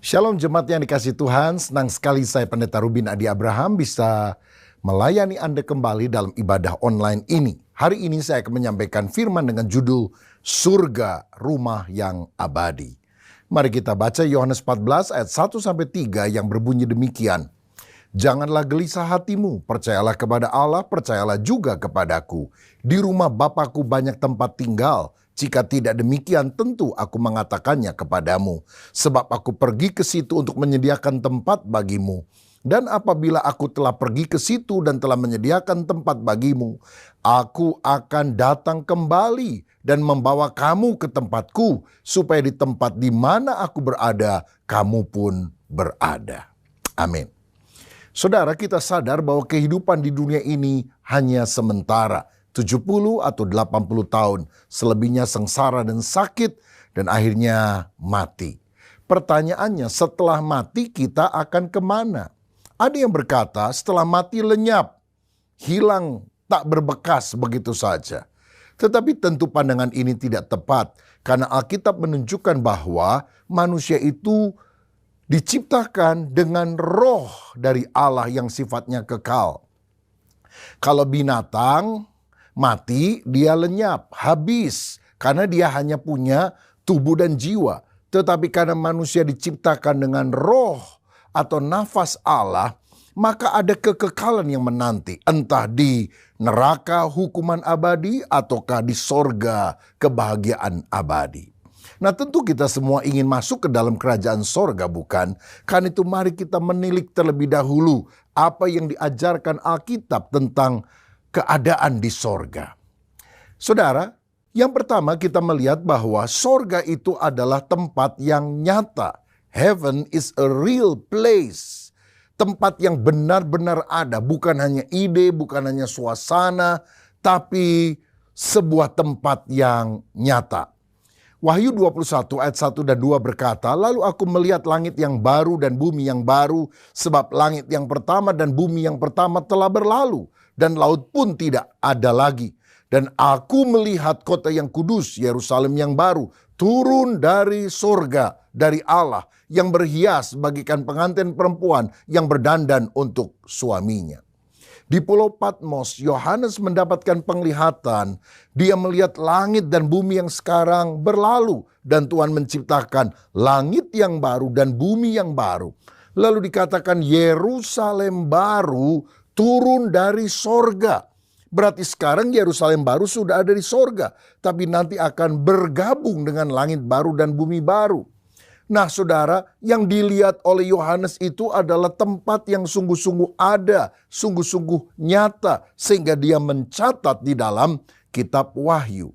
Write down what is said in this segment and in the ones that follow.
Shalom jemaat yang dikasih Tuhan, senang sekali saya Pendeta Rubin Adi Abraham bisa melayani Anda kembali dalam ibadah online ini. Hari ini saya akan menyampaikan firman dengan judul Surga Rumah yang Abadi. Mari kita baca Yohanes 14 ayat 1-3 yang berbunyi demikian. Janganlah gelisah hatimu, percayalah kepada Allah, percayalah juga kepadaku. Di rumah Bapa-Ku banyak tempat tinggal. Jika tidak demikian, tentu aku mengatakannya kepadamu. Sebab aku pergi ke situ untuk menyediakan tempat bagimu. Dan apabila aku telah pergi ke situ dan telah menyediakan tempat bagimu, aku akan datang kembali dan membawa kamu ke tempatku, supaya di tempat di mana aku berada, kamu pun berada. Amin. Saudara, kita sadar bahwa kehidupan di dunia ini hanya sementara. 70 atau 80 tahun, selebihnya sengsara dan sakit, dan akhirnya mati. Pertanyaannya, setelah mati kita akan kemana? Ada yang berkata, setelah mati lenyap, hilang, tak berbekas begitu saja. Tetapi tentu pandangan ini tidak tepat, karena Alkitab menunjukkan bahwa manusia itu diciptakan dengan roh dari Allah yang sifatnya kekal. Kalau binatang mati, dia lenyap, habis, karena dia hanya punya tubuh dan jiwa. Tetapi karena manusia diciptakan dengan roh atau nafas Allah, maka ada kekekalan yang menanti. Entah di neraka hukuman abadi, ataukah di sorga kebahagiaan abadi. Nah, tentu kita semua ingin masuk ke dalam kerajaan sorga, bukan? Karena itu mari kita menilik terlebih dahulu apa yang diajarkan Alkitab tentang keadaan di sorga. Saudara, yang pertama kita melihat bahwa sorga itu adalah tempat yang nyata. Heaven is a real place. Tempat yang benar-benar ada, bukan hanya ide, bukan hanya suasana, tapi sebuah tempat yang nyata. Wahyu 21 ayat 1 dan 2 berkata, lalu aku melihat langit yang baru dan bumi yang baru, sebab langit yang pertama dan bumi yang pertama telah berlalu, dan laut pun tidak ada lagi. Dan aku melihat kota yang kudus, Yerusalem yang baru, turun dari sorga, dari Allah, yang berhias bagikan pengantin perempuan yang berdandan untuk suaminya. Di Pulau Patmos, Yohanes mendapatkan penglihatan. Dia melihat langit dan bumi yang sekarang berlalu. Dan Tuhan menciptakan langit yang baru dan bumi yang baru. Lalu dikatakan Yerusalem baru turun dari sorga. Berarti sekarang Yerusalem baru sudah ada di sorga. Tapi nanti akan bergabung dengan langit baru dan bumi baru. Nah saudara, yang dilihat oleh Yohanes itu adalah tempat yang sungguh-sungguh ada, sungguh-sungguh nyata, sehingga dia mencatat di dalam kitab Wahyu.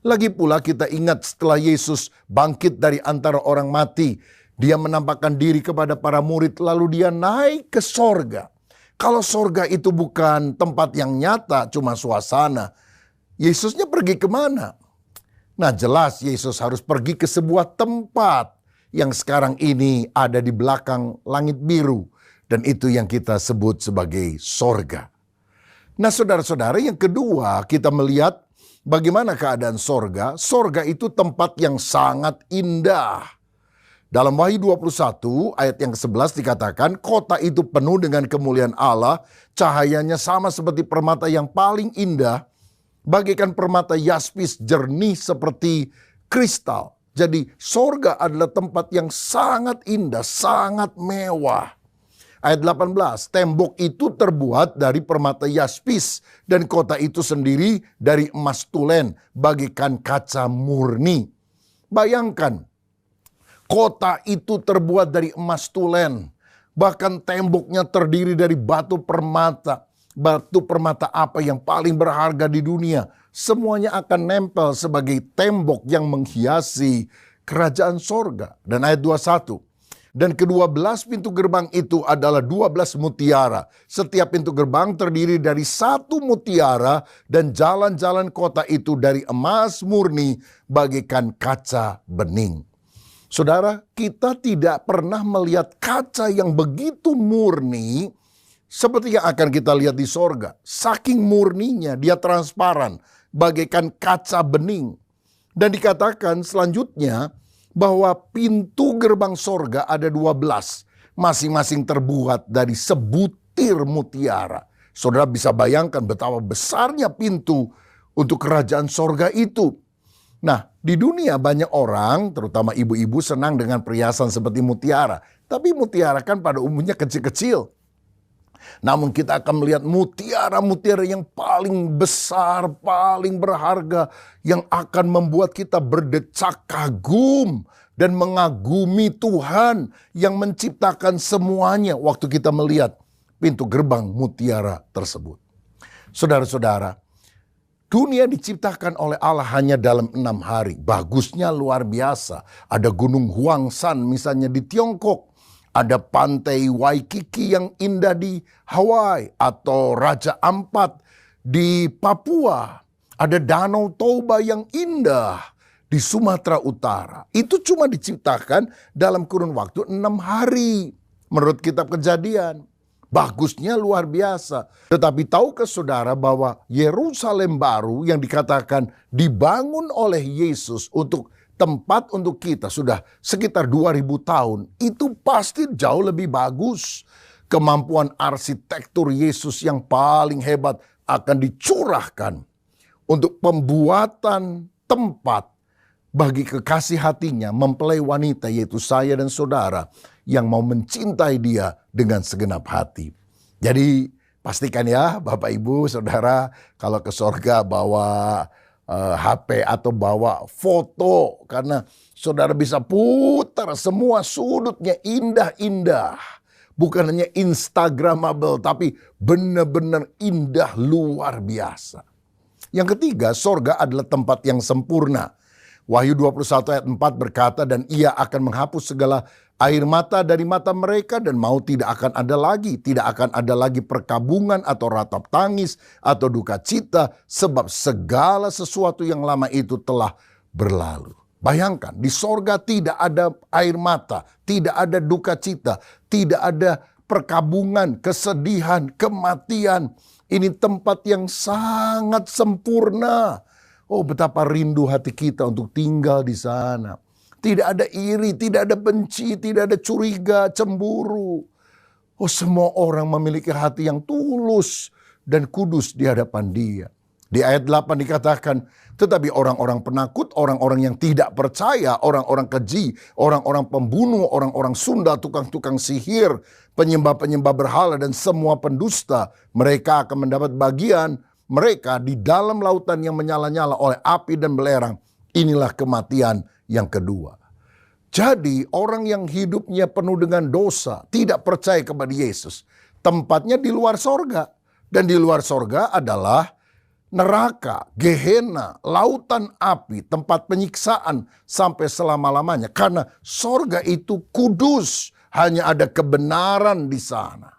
Lagi pula kita ingat setelah Yesus bangkit dari antara orang mati, dia menampakkan diri kepada para murid lalu dia naik ke sorga. Kalau sorga itu bukan tempat yang nyata, cuma suasana, Yesusnya pergi kemana? Nah jelas Yesus harus pergi ke sebuah tempat yang sekarang ini ada di belakang langit biru. Dan itu yang kita sebut sebagai sorga. Nah saudara-saudara, yang kedua kita melihat bagaimana keadaan sorga. Sorga itu tempat yang sangat indah. Dalam Wahyu 21 ayat yang ke-11 dikatakan, kota itu penuh dengan kemuliaan Allah. Cahayanya sama seperti permata yang paling indah. Bagaikan permata yaspis jernih seperti kristal. Jadi sorga adalah tempat yang sangat indah, sangat mewah. Ayat 18, tembok itu terbuat dari permata yaspis dan kota itu sendiri dari emas tulen, bagaikan kaca murni. Bayangkan, kota itu terbuat dari emas tulen, bahkan temboknya terdiri dari batu permata. Batu permata apa yang paling berharga di dunia? Semuanya akan nempel sebagai tembok yang menghiasi kerajaan sorga. Dan ayat 21. Dan ke-12 pintu gerbang itu adalah 12 mutiara. Setiap pintu gerbang terdiri dari 1 mutiara. Dan jalan-jalan kota itu dari emas murni bagaikan kaca bening. Saudara, kita tidak pernah melihat kaca yang begitu murni seperti yang akan kita lihat di sorga. Saking murninya dia transparan, bagaikan kaca bening. Dan dikatakan selanjutnya bahwa pintu gerbang sorga ada 12. Masing-masing terbuat dari sebutir mutiara. Saudara bisa bayangkan betapa besarnya pintu untuk kerajaan sorga itu. Nah, di dunia banyak orang, terutama ibu-ibu, senang dengan perhiasan seperti mutiara. Tapi mutiara kan pada umumnya kecil-kecil. Namun kita akan melihat mutiara-mutiara yang paling besar, paling berharga, yang akan membuat kita berdecak kagum dan mengagumi Tuhan yang menciptakan semuanya waktu kita melihat pintu gerbang mutiara tersebut. Saudara-saudara, dunia diciptakan oleh Allah hanya dalam 6 hari. Bagusnya luar biasa. Ada Gunung Huangshan misalnya di Tiongkok. Ada pantai Waikiki yang indah di Hawaii. Atau Raja Ampat di Papua. Ada Danau Toba yang indah di Sumatera Utara. Itu cuma diciptakan dalam kurun waktu 6 hari. Menurut kitab Kejadian. Bagusnya luar biasa. Tetapi tahukah saudara bahwa Yerusalem baru yang dikatakan dibangun oleh Yesus untuk tempat untuk kita sudah sekitar 2000 tahun. Itu pasti jauh lebih bagus. Kemampuan arsitektur Yesus yang paling hebat akan dicurahkan untuk pembuatan tempat bagi kekasih hatinya mempelai wanita, yaitu saya dan saudara yang mau mencintai dia dengan segenap hati. Jadi pastikan ya Bapak Ibu Saudara, kalau ke sorga bawa HP atau bawa foto, karena saudara bisa putar semua sudutnya indah-indah. Bukan hanya Instagramable, tapi benar-benar indah luar biasa. Yang ketiga, sorga adalah tempat yang sempurna. Wahyu 21 ayat 4 berkata, dan ia akan menghapus segala air mata dari mata mereka dan maut tidak akan ada lagi. Tidak akan ada lagi perkabungan atau ratap tangis atau duka cita, sebab segala sesuatu yang lama itu telah berlalu. Bayangkan, di sorga tidak ada air mata, tidak ada duka cita, tidak ada perkabungan, kesedihan, kematian. Ini tempat yang sangat sempurna. Oh, betapa rindu hati kita untuk tinggal di sana. Tidak ada iri, tidak ada benci, tidak ada curiga, cemburu. Oh, semua orang memiliki hati yang tulus dan kudus di hadapan Dia. Di ayat 8 dikatakan, tetapi orang-orang penakut, orang-orang yang tidak percaya, orang-orang keji, orang-orang pembunuh, orang-orang sunda, tukang-tukang sihir, penyembah-penyembah berhala dan semua pendusta, mereka akan mendapat bagian mereka di dalam lautan yang menyala-nyala oleh api dan belerang. Inilah kematian yang kedua. Jadi orang yang hidupnya penuh dengan dosa, tidak percaya kepada Yesus, tempatnya di luar sorga. Dan di luar sorga adalah neraka, Gehenna, lautan api, tempat penyiksaan sampai selama-lamanya. Karena sorga itu kudus, hanya ada kebenaran di sana.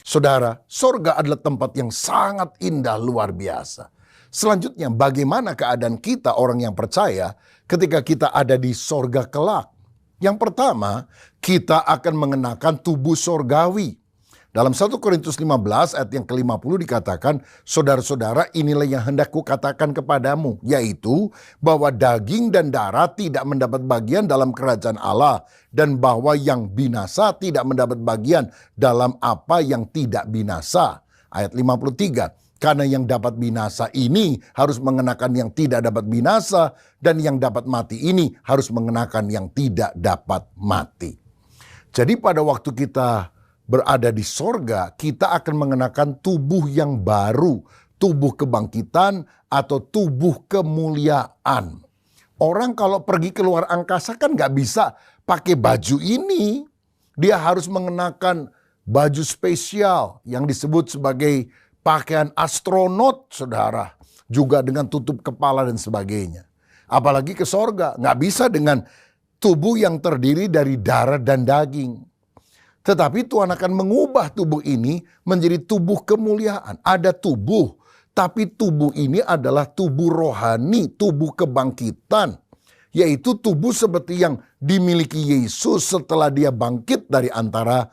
Saudara, sorga adalah tempat yang sangat indah luar biasa. Selanjutnya, bagaimana keadaan kita orang yang percaya ketika kita ada di sorga kelak? Yang pertama, kita akan mengenakan tubuh sorgawi. Dalam 1 Korintus 15 ayat yang ke-50 dikatakan, saudara-saudara, inilah yang hendak kukatakan kepadamu, yaitu bahwa daging dan darah tidak mendapat bagian dalam kerajaan Allah, dan bahwa yang binasa tidak mendapat bagian dalam apa yang tidak binasa. Ayat 53, karena yang dapat binasa ini harus mengenakan yang tidak dapat binasa, dan yang dapat mati ini harus mengenakan yang tidak dapat mati. Jadi pada waktu kita berada di sorga, kita akan mengenakan tubuh yang baru, tubuh kebangkitan atau tubuh kemuliaan. Orang kalau pergi ke luar angkasa kan gak bisa pakai baju ini. Dia harus mengenakan baju spesial yang disebut sebagai pakaian astronot, saudara. Juga dengan tutup kepala dan sebagainya. Apalagi ke sorga, gak bisa dengan tubuh yang terdiri dari darah dan daging. Tetapi Tuhan akan mengubah tubuh ini menjadi tubuh kemuliaan. Ada tubuh, tapi tubuh ini adalah tubuh rohani, tubuh kebangkitan. Yaitu tubuh seperti yang dimiliki Yesus setelah dia bangkit dari antara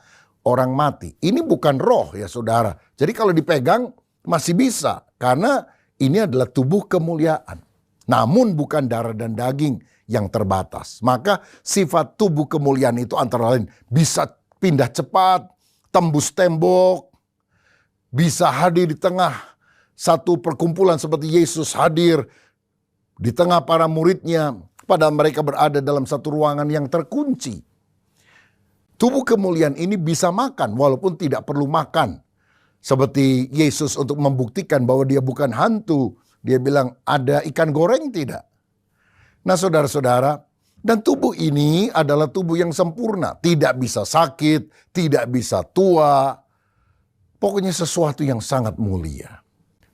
orang mati. Ini bukan roh ya saudara. Jadi kalau dipegang masih bisa. Karena ini adalah tubuh kemuliaan. Namun bukan darah dan daging yang terbatas. Maka sifat tubuh kemuliaan itu antara lain bisa pindah cepat, tembus tembok, bisa hadir di tengah satu perkumpulan seperti Yesus hadir di tengah para muridnya, padahal mereka berada dalam satu ruangan yang terkunci. Tubuh kemuliaan ini bisa makan walaupun tidak perlu makan. Seperti Yesus untuk membuktikan bahwa dia bukan hantu. Dia bilang, ada ikan goreng tidak? Nah saudara-saudara, dan tubuh ini adalah tubuh yang sempurna. Tidak bisa sakit, tidak bisa tua. Pokoknya sesuatu yang sangat mulia.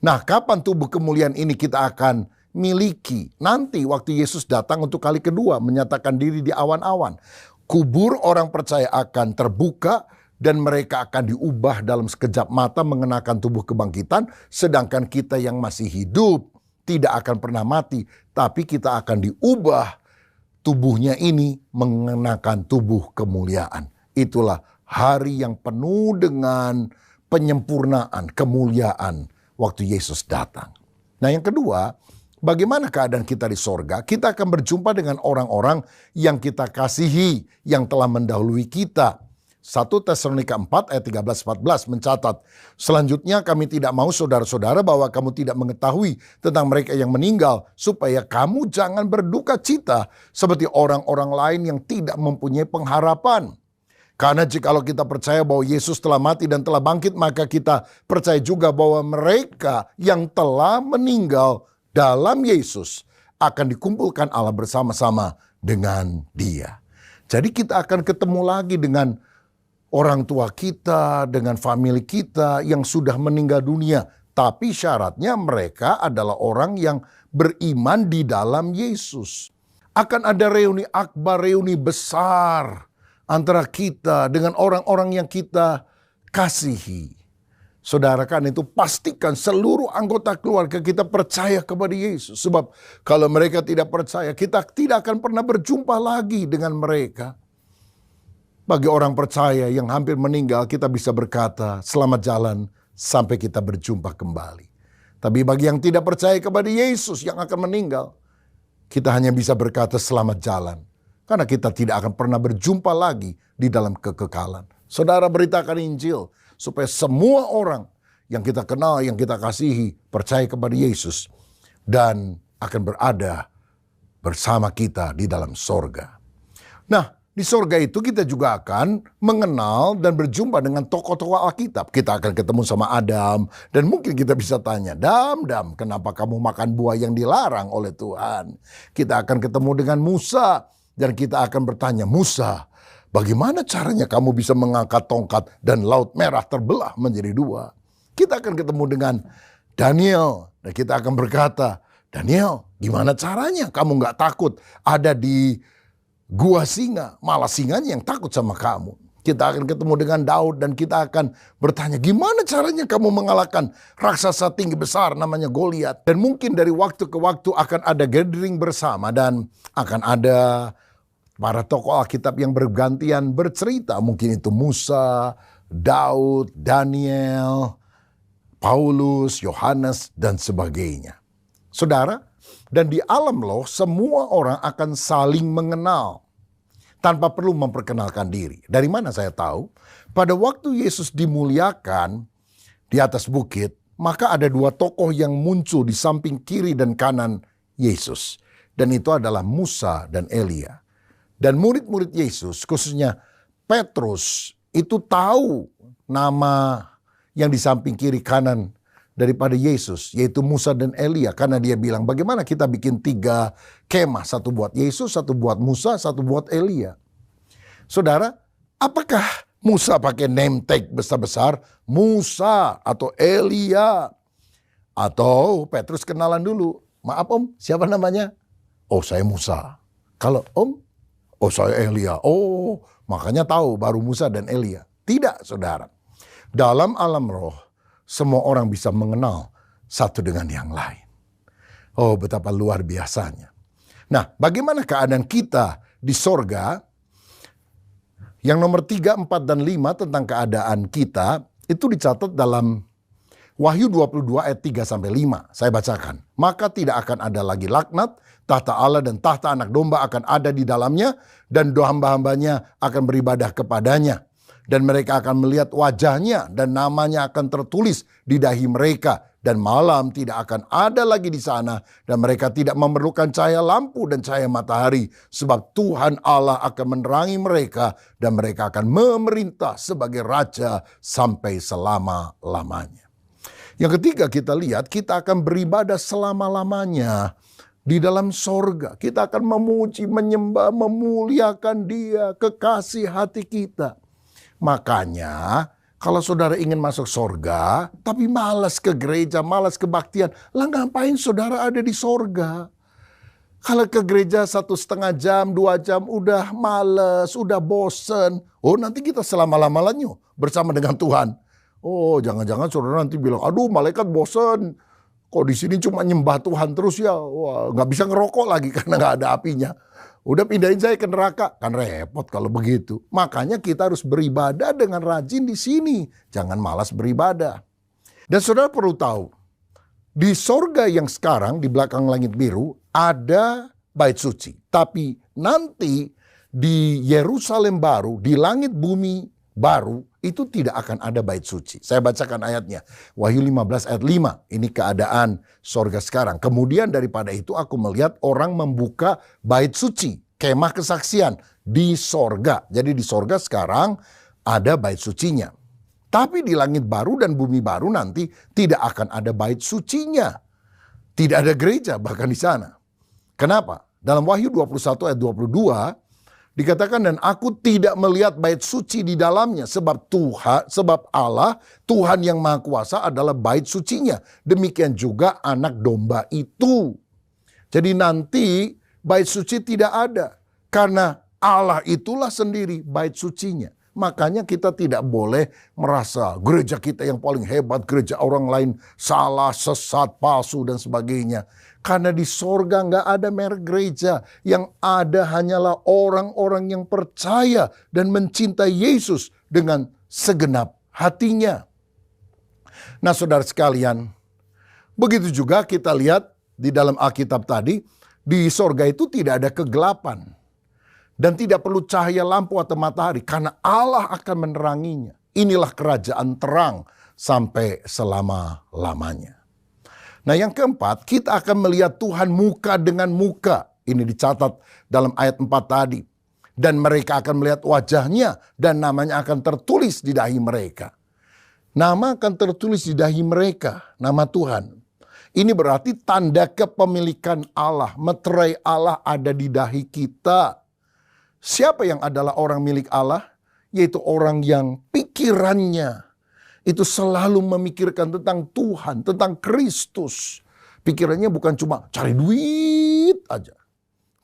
Nah, kapan tubuh kemuliaan ini kita akan miliki? Nanti waktu Yesus datang untuk kali kedua menyatakan diri di awan-awan. Kubur orang percaya akan terbuka dan mereka akan diubah dalam sekejap mata mengenakan tubuh kebangkitan. Sedangkan kita yang masih hidup tidak akan pernah mati. Tapi kita akan diubah tubuhnya ini mengenakan tubuh kemuliaan. Itulah hari yang penuh dengan penyempurnaan, kemuliaan waktu Yesus datang. Nah yang kedua, bagaimana keadaan kita di sorga? Kita akan berjumpa dengan orang-orang yang kita kasihi, yang telah mendahului kita. 1 Tesalonika 4 ayat 13-14 mencatat, selanjutnya kami tidak mau saudara-saudara bahwa kamu tidak mengetahui tentang mereka yang meninggal, supaya kamu jangan berduka cita seperti orang-orang lain yang tidak mempunyai pengharapan. Karena jikalau kita percaya bahwa Yesus telah mati dan telah bangkit, maka kita percaya juga bahwa mereka yang telah meninggal dalam Yesus akan dikumpulkan Allah bersama-sama dengan Dia. Jadi kita akan ketemu lagi dengan orang tua kita, dengan famili kita yang sudah meninggal dunia. Tapi syaratnya mereka adalah orang yang beriman di dalam Yesus. Akan ada reuni akbar, reuni besar antara kita dengan orang-orang yang kita kasihi. Saudara, kan itu pastikan seluruh anggota keluarga kita percaya kepada Yesus. Sebab kalau mereka tidak percaya, kita tidak akan pernah berjumpa lagi dengan mereka. Bagi orang percaya yang hampir meninggal, kita bisa berkata, selamat jalan sampai kita berjumpa kembali. Tapi bagi yang tidak percaya kepada Yesus yang akan meninggal, kita hanya bisa berkata selamat jalan. Karena kita tidak akan pernah berjumpa lagi di dalam kekekalan. Saudara, beritakan Injil supaya semua orang yang kita kenal, yang kita kasihi, percaya kepada Yesus dan akan berada bersama kita di dalam sorga. Nah, di sorga itu kita juga akan mengenal dan berjumpa dengan tokoh-tokoh Alkitab. Kita akan ketemu sama Adam dan mungkin kita bisa tanya, Adam, kenapa kamu makan buah yang dilarang oleh Tuhan? Kita akan ketemu dengan Musa dan kita akan bertanya, Musa, bagaimana caranya kamu bisa mengangkat tongkat dan Laut Merah terbelah menjadi dua? Kita akan ketemu dengan Daniel dan kita akan berkata, Daniel, gimana caranya kamu gak takut ada di gua singa, malah singanya yang takut sama kamu. Kita akan ketemu dengan Daud dan kita akan bertanya, gimana caranya kamu mengalahkan raksasa tinggi besar namanya Goliat? Dan mungkin dari waktu ke waktu akan ada gathering bersama dan akan ada para tokoh Alkitab yang bergantian bercerita. Mungkin itu Musa, Daud, Daniel, Paulus, Yohanes, dan sebagainya. Saudara, dan di alam loh semua orang akan saling mengenal tanpa perlu memperkenalkan diri. Dari mana saya tahu? Pada waktu Yesus dimuliakan di atas bukit, maka ada dua tokoh yang muncul di samping kiri dan kanan Yesus. Dan itu adalah Musa dan Elia. Dan murid-murid Yesus, khususnya Petrus, itu tahu nama yang di samping kiri kanan daripada Yesus, yaitu Musa dan Elia. Karena dia bilang, bagaimana kita bikin 3 kemah, satu buat Yesus, satu buat Musa, satu buat Elia. Saudara, apakah Musa pakai name tag besar-besar, Musa atau Elia? Atau Petrus kenalan dulu, maaf om, siapa namanya? Oh saya Musa. Kalau om? Oh saya Elia. Oh makanya tahu baru Musa dan Elia. Tidak saudara. Dalam alam roh, semua orang bisa mengenal satu dengan yang lain. Oh betapa luar biasanya. Nah bagaimana keadaan kita di sorga? Yang nomor 3, 4, dan 5 tentang keadaan kita itu dicatat dalam Wahyu 22 ayat 3-5, saya bacakan. Maka tidak akan ada lagi laknat, tahta Allah dan tahta anak domba akan ada di dalamnya, dan hamba-hambanya akan beribadah kepadanya. Dan mereka akan melihat wajahnya, dan namanya akan tertulis di dahi mereka. Dan malam tidak akan ada lagi di sana, dan mereka tidak memerlukan cahaya lampu dan cahaya matahari, sebab Tuhan Allah akan menerangi mereka, dan mereka akan memerintah sebagai raja sampai selama-lamanya. Yang ketiga kita lihat, kita akan beribadah selama-lamanya di dalam sorga. Kita akan memuji, menyembah, memuliakan Dia, kekasih hati kita. Makanya kalau saudara ingin masuk sorga, tapi malas ke gereja, malas kebaktian, lah ngapain saudara ada di sorga? Kalau ke gereja 1,5 jam, 2 jam, udah males, udah bosen. Oh, nanti kita selama-lamanya bersama dengan Tuhan. Oh, jangan-jangan saudara nanti bilang, aduh malaikat bosen. Kok di sini cuma nyembah Tuhan terus ya? Wah, nggak bisa ngerokok lagi karena nggak ada apinya. Udah pindahin saya ke neraka. Kan repot kalau begitu. Makanya kita harus beribadah dengan rajin di sini. Jangan malas beribadah. Dan saudara perlu tahu, di sorga yang sekarang di belakang langit biru ada bait suci. Tapi nanti di Yerusalem baru, di langit bumi baru, itu tidak akan ada bait suci. Saya bacakan ayatnya. Wahyu 15 ayat 5. Ini keadaan sorga sekarang. Kemudian daripada itu aku melihat orang membuka bait suci, kemah kesaksian di sorga. Jadi di sorga sekarang ada bait sucinya. Tapi di langit baru dan bumi baru nanti tidak akan ada bait sucinya. Tidak ada gereja bahkan di sana. Kenapa? Dalam Wahyu 21 ayat 22 dikatakan, dan aku tidak melihat bait suci di dalamnya, sebab Allah, Tuhan yang Maha Kuasa adalah bait sucinya. Demikian juga anak domba itu. Jadi nanti bait suci tidak ada, karena Allah itulah sendiri bait sucinya. Makanya kita tidak boleh merasa gereja kita yang paling hebat, gereja orang lain salah, sesat, palsu dan sebagainya. Karena di sorga nggak ada merek gereja. Yang ada hanyalah orang-orang yang percaya dan mencintai Yesus dengan segenap hatinya. Nah saudara sekalian, begitu juga kita lihat di dalam Alkitab tadi, di sorga itu tidak ada kegelapan. Dan tidak perlu cahaya lampu atau matahari, karena Allah akan meneranginya. Inilah kerajaan terang sampai selama-lamanya. Nah yang keempat, kita akan melihat Tuhan muka dengan muka. Ini dicatat dalam ayat 4 tadi. Dan mereka akan melihat wajahnya, dan namanya akan tertulis di dahi mereka. Nama akan tertulis di dahi mereka, nama Tuhan. Ini berarti tanda kepemilikan Allah, meterai Allah ada di dahi kita. Siapa yang adalah orang milik Allah? Yaitu orang yang pikirannya itu selalu memikirkan tentang Tuhan, tentang Kristus. Pikirannya bukan cuma cari duit aja.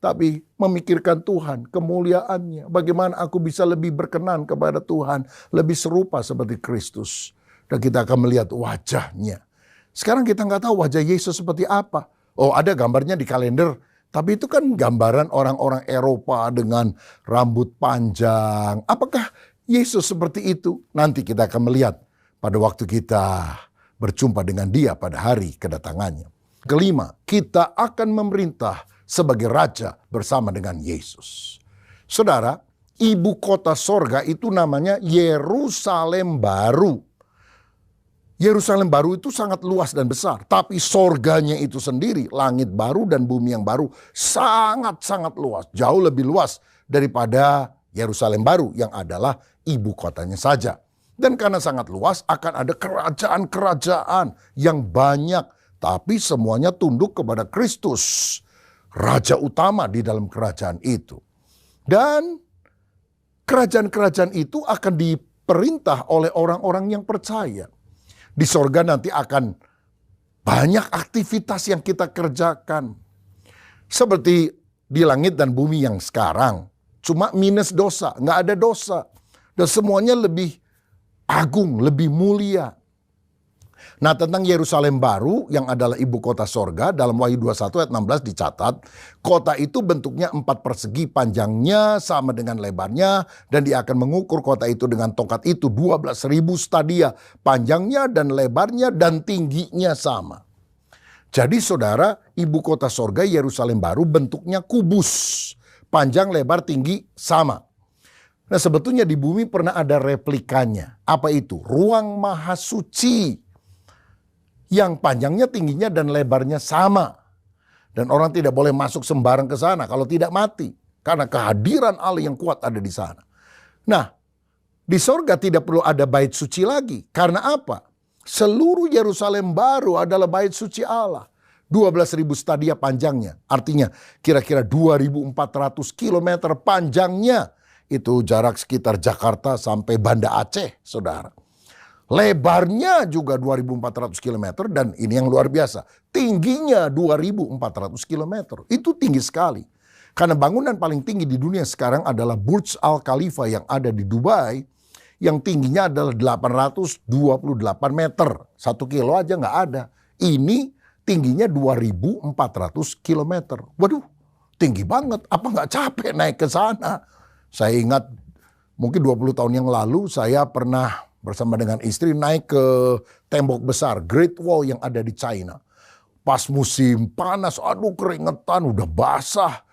Tapi memikirkan Tuhan, kemuliaannya. Bagaimana aku bisa lebih berkenan kepada Tuhan. Lebih serupa seperti Kristus. Dan kita akan melihat wajahnya. Sekarang kita nggak tahu wajah Yesus seperti apa. Oh, ada gambarnya di kalender. Tapi itu kan gambaran orang-orang Eropa dengan rambut panjang. Apakah Yesus seperti itu? Nanti kita akan melihat pada waktu kita berjumpa dengan Dia pada hari kedatangannya. Kelima, kita akan memerintah sebagai raja bersama dengan Yesus. Saudara, ibu kota sorga itu namanya Yerusalem Baru. Yerusalem baru itu sangat luas dan besar. Tapi sorganya itu sendiri, langit baru dan bumi yang baru, sangat-sangat luas. Jauh lebih luas daripada Yerusalem baru yang adalah ibu kotanya saja. Dan karena sangat luas akan ada kerajaan-kerajaan yang banyak. Tapi semuanya tunduk kepada Kristus. Raja utama di dalam kerajaan itu. Dan kerajaan-kerajaan itu akan diperintah oleh orang-orang yang percaya. Di sorga nanti akan banyak aktivitas yang kita kerjakan. Seperti di langit dan bumi yang sekarang. Cuma minus dosa, nggak ada dosa. Dan semuanya lebih agung, lebih mulia. Nah, tentang Yerusalem baru yang adalah ibu kota sorga, dalam Wahyu 21 ayat 16 dicatat, kota itu bentuknya 4 persegi, panjangnya sama dengan lebarnya, dan dia akan mengukur kota itu dengan tongkat itu 12.000 stadia, panjangnya dan lebarnya dan tingginya sama. Jadi saudara, ibu kota sorga Yerusalem baru bentuknya kubus, panjang, lebar, tinggi sama. Nah, sebetulnya di bumi pernah ada replikanya. Apa itu? Ruang Maha Suci yang panjangnya, tingginya, dan lebarnya sama. Dan orang tidak boleh masuk sembarang ke sana kalau tidak mati. Karena kehadiran Allah yang kuat ada di sana. Nah, di sorga tidak perlu ada bait suci lagi. Karena apa? Seluruh Yerusalem baru adalah bait suci Allah. 12.000 stadia panjangnya. Artinya kira-kira 2.400 kilometer panjangnya. Itu jarak sekitar Jakarta sampai Banda Aceh, saudara. Lebarnya juga 2.400 km dan ini yang luar biasa. Tingginya 2.400 km. Itu tinggi sekali. Karena bangunan paling tinggi di dunia sekarang adalah Burj Al Khalifa yang ada di Dubai. Yang tingginya adalah 828 meter. 1 kilo aja nggak ada. Ini tingginya 2.400 km. Waduh, tinggi banget. Apa nggak capek naik ke sana? Saya ingat mungkin 20 tahun yang lalu saya pernah bersama dengan istri naik ke tembok besar Great Wall yang ada di China. Pas musim panas, aduh keringetan, udah basah.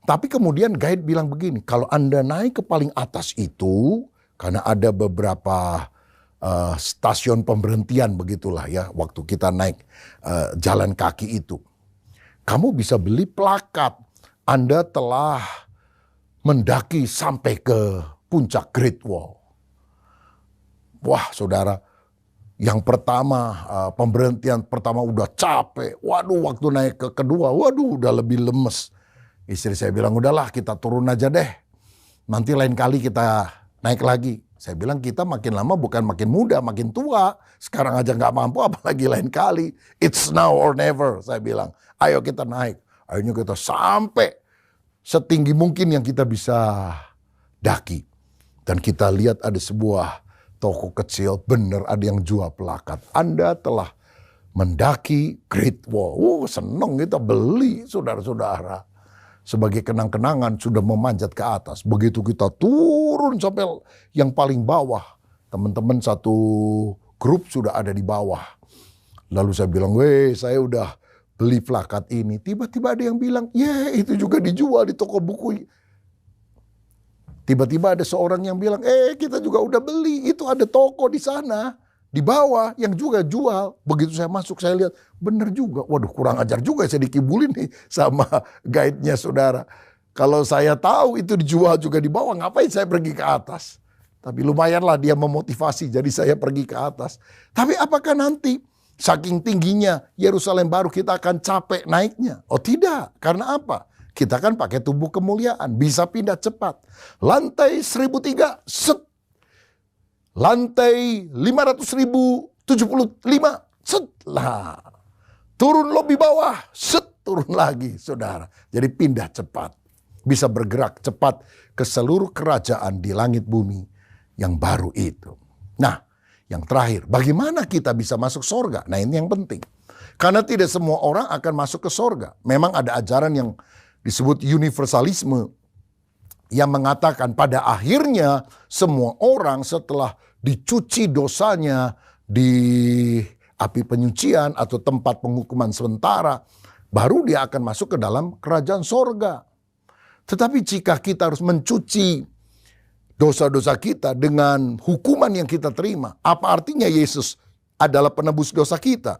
Tapi kemudian guide bilang begini, kalau Anda naik ke paling atas itu, karena ada beberapa stasiun pemberhentian begitulah ya, waktu kita naik jalan kaki itu. Kamu bisa beli plakat, Anda telah mendaki sampai ke puncak Great Wall. Wah saudara, yang pertama pemberhentian pertama udah capek. Waduh, waktu naik ke kedua, waduh udah lebih lemes. Istri saya bilang, udahlah kita turun aja deh. Nanti lain kali kita naik lagi. Saya bilang kita makin lama bukan makin muda, makin tua. Sekarang aja nggak mampu apalagi lain kali. It's now or never, saya bilang. Ayo kita naik. Akhirnya kita sampai setinggi mungkin yang kita bisa daki. Dan kita lihat ada sebuah toko kecil, bener ada yang jual plakat. Anda telah mendaki Great Wall. Seneng kita beli saudara-saudara. Sebagai kenang-kenangan sudah memanjat ke atas. Begitu kita turun sampai yang paling bawah. Teman-teman satu grup sudah ada di bawah. Lalu saya bilang, saya udah beli plakat ini. Tiba-tiba ada yang bilang, itu juga dijual di toko buku. Tiba-tiba ada seorang yang bilang, kita juga udah beli, itu ada toko di sana, di bawah yang juga jual. Begitu saya masuk, saya lihat, bener juga. Waduh, kurang ajar juga saya dikibulin nih sama guide-nya saudara. Kalau saya tahu itu dijual juga di bawah, ngapain saya pergi ke atas? Tapi lumayanlah dia memotivasi, jadi saya pergi ke atas. Tapi apakah nanti saking tingginya Yerusalem baru kita akan capek naiknya? Oh tidak, karena apa? Kita kan pakai tubuh kemuliaan, bisa pindah cepat. Lantai 1.003, set. Lantai 500.075, set. Lah. Turun lobi bawah, set. Turun lagi, saudara. Jadi pindah cepat. Bisa bergerak cepat ke seluruh kerajaan di langit bumi yang baru itu. Nah, yang terakhir, bagaimana kita bisa masuk sorga? Nah ini yang penting. Karena tidak semua orang akan masuk ke sorga. Memang ada ajaran yang disebut universalisme yang mengatakan pada akhirnya semua orang setelah dicuci dosanya di api penyucian atau tempat penghukuman sementara, baru dia akan masuk ke dalam kerajaan sorga. Tetapi jika kita harus mencuci dosa-dosa kita dengan hukuman yang kita terima, apa artinya Yesus adalah penebus dosa kita?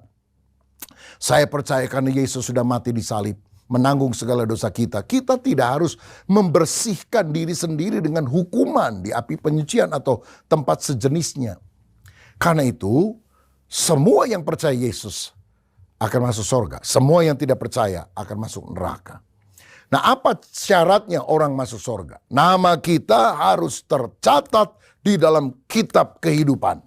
Saya percaya karena Yesus sudah mati di salib, menanggung segala dosa kita. Kita tidak harus membersihkan diri sendiri dengan hukuman di api penyucian atau tempat sejenisnya. Karena itu, semua yang percaya Yesus akan masuk surga. Semua yang tidak percaya akan masuk neraka. Nah, apa syaratnya orang masuk surga? Nama kita harus tercatat di dalam kitab kehidupan.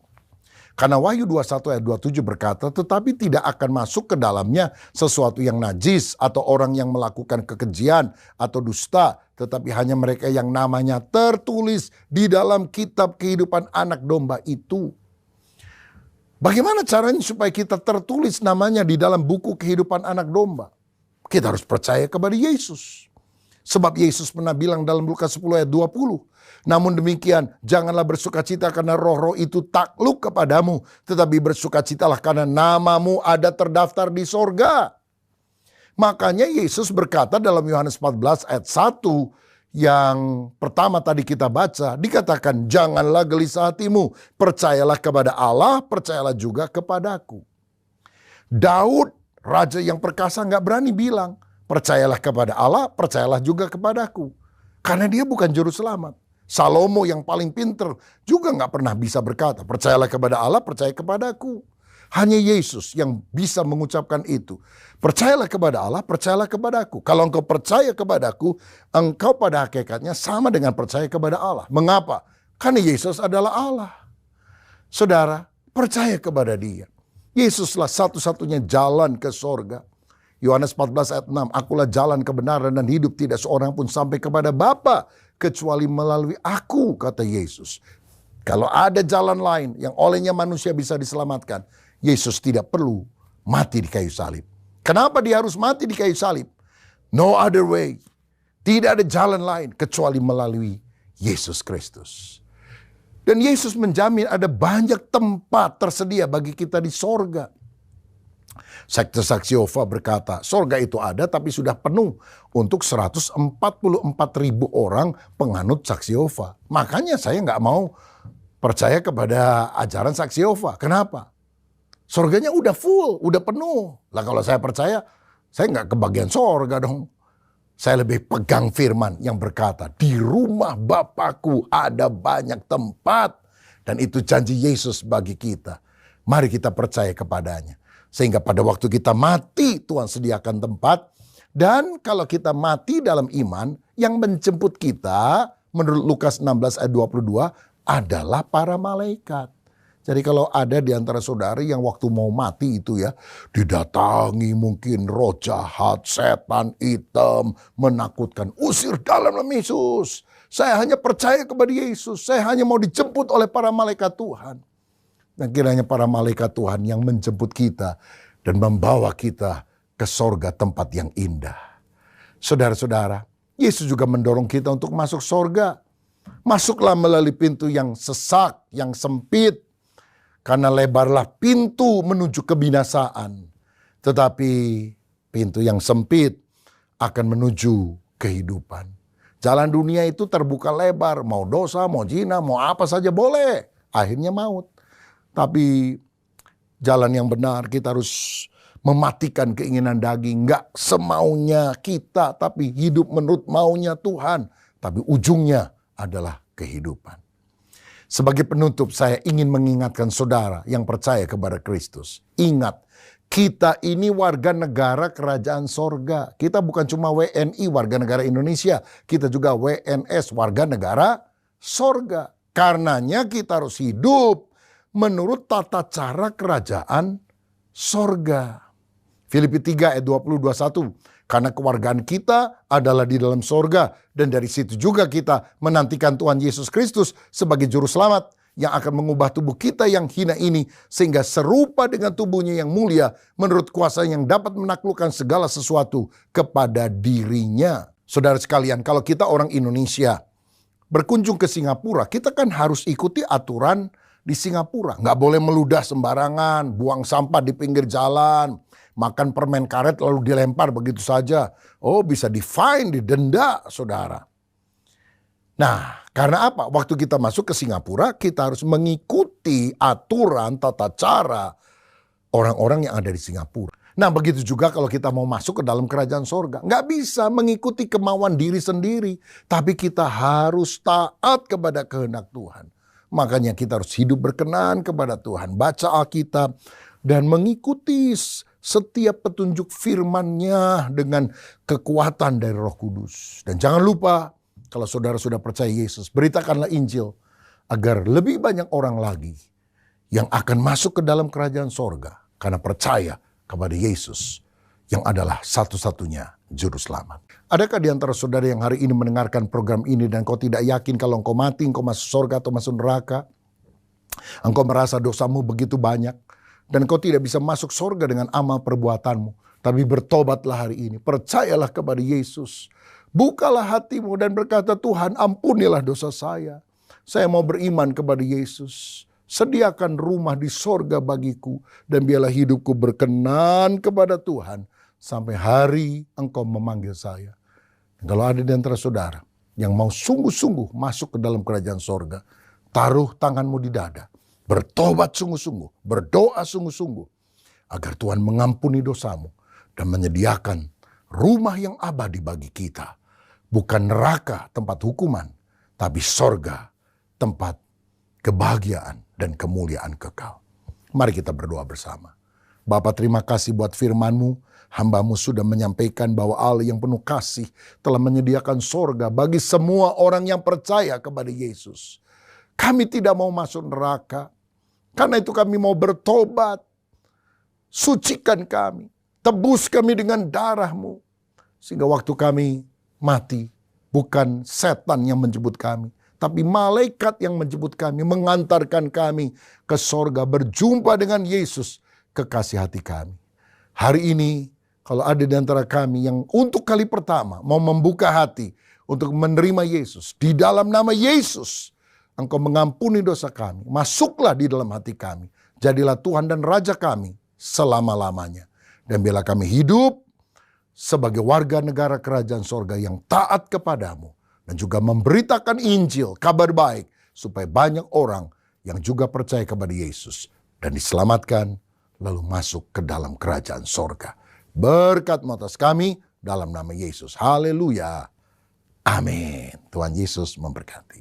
Karena Wahyu 21 ayat 27 berkata, tetapi tidak akan masuk ke dalamnya sesuatu yang najis atau orang yang melakukan kekejian atau dusta, tetapi hanya mereka yang namanya tertulis di dalam kitab kehidupan anak domba itu. Bagaimana caranya supaya kita tertulis namanya di dalam buku kehidupan anak domba? Kita harus percaya kepada Yesus. Sebab Yesus pernah bilang dalam Lukas 10 ayat 20. Namun demikian, janganlah bersukacita karena roh-roh itu takluk kepadamu. Tetapi bersukacitalah karena namamu ada terdaftar di sorga. Makanya Yesus berkata dalam Yohanes 14 ayat 1 yang pertama tadi kita baca. Dikatakan, janganlah gelisah hatimu. Percayalah kepada Allah, percayalah juga kepadaku. Daud, raja yang perkasa, gak berani bilang, percayalah kepada Allah, percayalah juga kepadaku. Karena dia bukan juru selamat. Salomo yang paling pinter juga gak pernah bisa berkata, percayalah kepada Allah, percaya kepadaku. Hanya Yesus yang bisa mengucapkan itu. Percayalah kepada Allah, percayalah kepadaku. Kalau engkau percaya kepadaku, engkau pada hakikatnya sama dengan percaya kepada Allah. Mengapa? Karena Yesus adalah Allah. Saudara, percaya kepada Dia. Yesuslah satu-satunya jalan ke sorga. Yohanes 14 ayat 6, akulah jalan kebenaran dan hidup, tidak seorang pun sampai kepada Bapa kecuali melalui aku, kata Yesus. Kalau ada jalan lain yang olehnya manusia bisa diselamatkan, Yesus tidak perlu mati di kayu salib. Kenapa dia harus mati di kayu salib? No other way. Tidak ada jalan lain kecuali melalui Yesus Kristus. Dan Yesus menjamin ada banyak tempat tersedia bagi kita di sorga. Sekte Saksi Yehova berkata, sorga itu ada tapi sudah penuh untuk 144.000 orang penganut Saksi Yehova. Makanya saya nggak mau percaya kepada ajaran Saksi Yehova. Kenapa? Sorganya udah full, udah penuh. Lah kalau saya percaya, saya nggak kebagian sorga dong. Saya lebih pegang firman yang berkata, di rumah Bapakku ada banyak tempat. Dan itu janji Yesus bagi kita. Mari kita percaya kepadanya. Sehingga pada waktu kita mati, Tuhan sediakan tempat. Dan kalau kita mati dalam iman, yang menjemput kita, menurut Lukas 16 ayat 22, adalah para malaikat. Jadi kalau ada di antara saudari yang waktu mau mati itu ya, didatangi mungkin roh jahat, setan hitam, menakutkan. Usir dalam nama Yesus. Saya hanya percaya kepada Yesus. Saya hanya mau dijemput oleh para malaikat Tuhan. Dan kiranya para malaikat Tuhan yang menjemput kita dan membawa kita ke sorga tempat yang indah. Saudara-saudara, Yesus juga mendorong kita untuk masuk sorga. Masuklah melalui pintu yang sesak, yang sempit. Karena lebarlah pintu menuju kebinasaan. Tetapi pintu yang sempit akan menuju kehidupan. Jalan dunia itu terbuka lebar. Mau dosa, mau zina, mau apa saja boleh. Akhirnya maut. Tapi jalan yang benar kita harus mematikan keinginan daging. Nggak semaunya kita, tapi hidup menurut maunya Tuhan. Tapi ujungnya adalah kehidupan. Sebagai penutup, saya ingin mengingatkan saudara yang percaya kepada Kristus. Ingat, kita ini warga negara kerajaan sorga. Kita bukan cuma WNI, warga negara Indonesia. Kita juga WNS, warga negara sorga. Karenanya kita harus hidup menurut tata cara kerajaan sorga. Filipi 3 ayat 20-21. Karena kewargaan kita adalah di dalam sorga. Dan dari situ juga kita menantikan Tuhan Yesus Kristus sebagai juru selamat yang akan mengubah tubuh kita yang hina ini sehingga serupa dengan tubuhnya yang mulia menurut kuasa yang dapat menaklukkan segala sesuatu kepada dirinya. Saudara sekalian, kalau kita orang Indonesia berkunjung ke Singapura, kita kan harus ikuti aturan di Singapura. Nggak boleh meludah sembarangan, buang sampah di pinggir jalan, makan permen karet lalu dilempar begitu saja. Oh, bisa di-fine, didenda, saudara. Nah, karena apa? Waktu kita masuk ke Singapura, kita harus mengikuti aturan tata cara orang-orang yang ada di Singapura. Nah, begitu juga kalau kita mau masuk ke dalam kerajaan sorga. Nggak bisa mengikuti kemauan diri sendiri. Tapi kita harus taat kepada kehendak Tuhan. Makanya kita harus hidup berkenan kepada Tuhan. Baca Alkitab dan mengikuti setiap petunjuk firman-Nya dengan kekuatan dari Roh Kudus. Dan jangan lupa, kalau saudara sudah percaya Yesus, beritakanlah Injil agar lebih banyak orang lagi yang akan masuk ke dalam kerajaan sorga karena percaya kepada Yesus yang adalah satu-satunya juru selamat. Adakah di antara saudara yang hari ini mendengarkan program ini dan kau tidak yakin kalau engkau mati, engkau masuk sorga atau masuk neraka? Engkau merasa dosamu begitu banyak dan engkau tidak bisa masuk surga dengan amal perbuatanmu. Tapi bertobatlah hari ini, percayalah kepada Yesus. Bukalah hatimu dan berkata, Tuhan ampunilah dosa saya. Saya mau beriman kepada Yesus. Sediakan rumah di sorga bagiku dan biarlah hidupku berkenan kepada Tuhan sampai hari engkau memanggil saya. Dan kalau ada di antara saudara yang mau sungguh-sungguh masuk ke dalam kerajaan sorga, taruh tanganmu di dada. Bertobat sungguh-sungguh, berdoa sungguh-sungguh agar Tuhan mengampuni dosamu dan menyediakan rumah yang abadi bagi kita. Bukan neraka tempat hukuman, tapi sorga tempat kebahagiaan dan kemuliaan kekal. Mari kita berdoa bersama. Bapa, terima kasih buat firman-Mu. Hamba-Mu sudah menyampaikan bahwa Allah yang penuh kasih telah menyediakan sorga bagi semua orang yang percaya kepada Yesus. Kami tidak mau masuk neraka. Karena itu kami mau bertobat. Sucikan kami. Tebus kami dengan darah-Mu. Sehingga waktu kami mati, bukan setan yang menjemput kami, tapi malaikat yang menjemput kami, mengantarkan kami ke sorga, berjumpa dengan Yesus, kekasih hati kami. Hari ini, kalau ada di antara kami yang untuk kali pertama mau membuka hati untuk menerima Yesus, di dalam nama Yesus, Engkau mengampuni dosa kami, masuklah di dalam hati kami, jadilah Tuhan dan Raja kami selama-lamanya. Dan biarlah kami hidup sebagai warga negara kerajaan sorga yang taat kepadamu. Dan juga memberitakan Injil, kabar baik, supaya banyak orang yang juga percaya kepada Yesus. Dan diselamatkan, lalu masuk ke dalam kerajaan sorga. Berkat atas kami, dalam nama Yesus. Haleluya. Amin. Tuhan Yesus memberkati.